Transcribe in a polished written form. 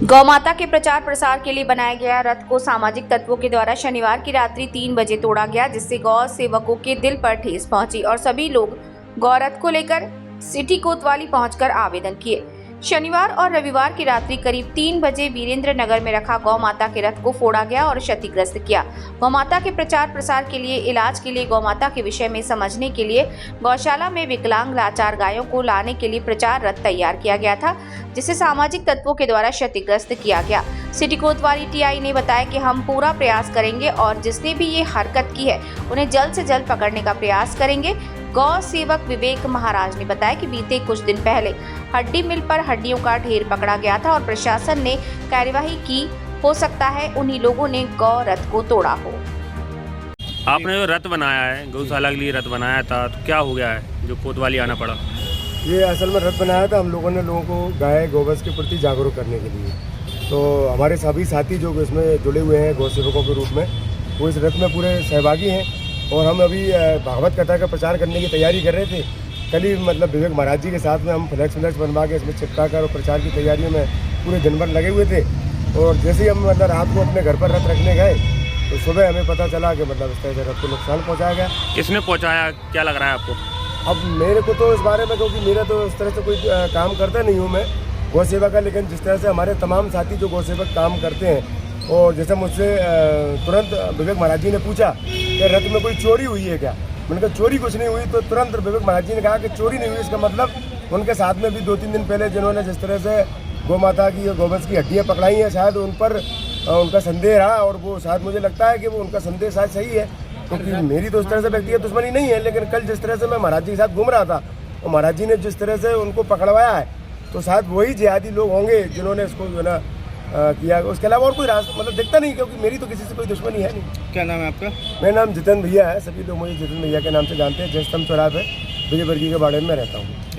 गौमाता के प्रचार प्रसार के लिए बनाया गया रथ को सामाजिक तत्वों के द्वारा शनिवार की रात्रि 3 बजे तोड़ा गया, जिससे गौ सेवकों के दिल पर ठेस पहुंची और सभी लोग गौरथ को लेकर सिटी कोतवाली पहुंचकर आवेदन किए। शनिवार और रविवार की रात्रि करीब 3 बजे वीरेंद्र नगर में रखा गौ माता के रथ को फोड़ा गया और क्षतिग्रस्त किया। गौ माता के प्रचार प्रसार के लिए, इलाज के लिए, गौ माता के विषय में समझने के लिए गौशाला में विकलांग लाचार गायों को लाने के लिए प्रचार रथ तैयार किया गया था, जिसे सामाजिक तत्वों के द्वारा क्षतिग्रस्त किया गया। सिटी कोतवाली टीआई ने बताया कि हम पूरा प्रयास करेंगे और जिसने भी ये हरकत की है उन्हें जल्द से जल्द पकड़ने का प्रयास करेंगे। गौ सेवक विवेक महाराज ने बताया कि बीते कुछ दिन पहले हड्डी मिल पर हड्डियों का ढेर पकड़ा गया था और प्रशासन ने कार्यवाही की। हो सकता है उन्हीं लोगों ने गौ रथ को तोड़ा हो। आपने जो रथ बनाया है, गौशाला के लिए रथ बनाया था, तो क्या हो गया है जो कोतवाली आना पड़ा? ये असल में रथ बनाया था हम लोगों ने, लोगों को गाय गोवंश के प्रति जागरूक करने के लिए। तो हमारे सभी साथी जो इसमें जुड़े हुए हैं गौ सेवकों के रूप में, वो इस रथ में पूरे सहभागी हैं। और हम अभी भागवत कथा का प्रचार करने की तैयारी कर रहे थे। कल ही मतलब विवेक महाराज जी के साथ में हम फ्लैक्स बनवा के इसमें चिपका कर और प्रचार की तैयारियों में पूरे दिन भर लगे हुए थे। और जैसे ही हम मतलब रात को अपने घर पर रथ रखने गए तो सुबह हमें पता चला कि मतलब इस तरह से रथ को नुकसान पहुँचाया गया। किसने पहुँचाया, क्या लग रहा है आपको? अब मेरे को तो इस बारे में, क्योंकि मेरा तो इस तरह से कोई काम करता नहीं हूँ मैं गौ सेवा का, लेकिन जिस तरह से हमारे तमाम साथी जो गौ सेवक काम करते हैं, और जैसे मुझसे तुरंत विवेक महाराज जी ने पूछा कि रथ में कोई चोरी हुई है क्या। मैंने कहा चोरी कुछ नहीं हुई। तो तुरंत विवेक महाराज जी ने कहा कि चोरी नहीं हुई, इसका मतलब उनके साथ में भी 2-3 दिन पहले जिन्होंने जिस तरह से गौ माता की गोवंश की हड्डियाँ पकड़ाई हैं, शायद उन पर उनका संदेह रहा। और वो शायद मुझे लगता है कि वो उनका संदेह शायद सही है, क्योंकि मेरी तो उस तरह से व्यक्तिगत दुश्मनी नहीं है। लेकिन कल जिस तरह से मैं महाराज जी के साथ घूम रहा था और महाराज जी ने जिस तरह से उनको पकड़वाया है, तो शायद वही जिहादी लोग होंगे जिन्होंने इसको जो ना किया। उसके अलावा और कोई रास्ता मतलब दिखता नहीं, क्योंकि मेरी तो किसी से कोई दुश्मनी है नहीं। क्या नाम है आपका? मेरा नाम जितेंद्र भैया है, सभी लोग मुझे जितेंद्र भैया के नाम से जानते हैं। जयस्तंभ चौराहे पे विजय वर्गीय के बाड़े में रहता हूँ।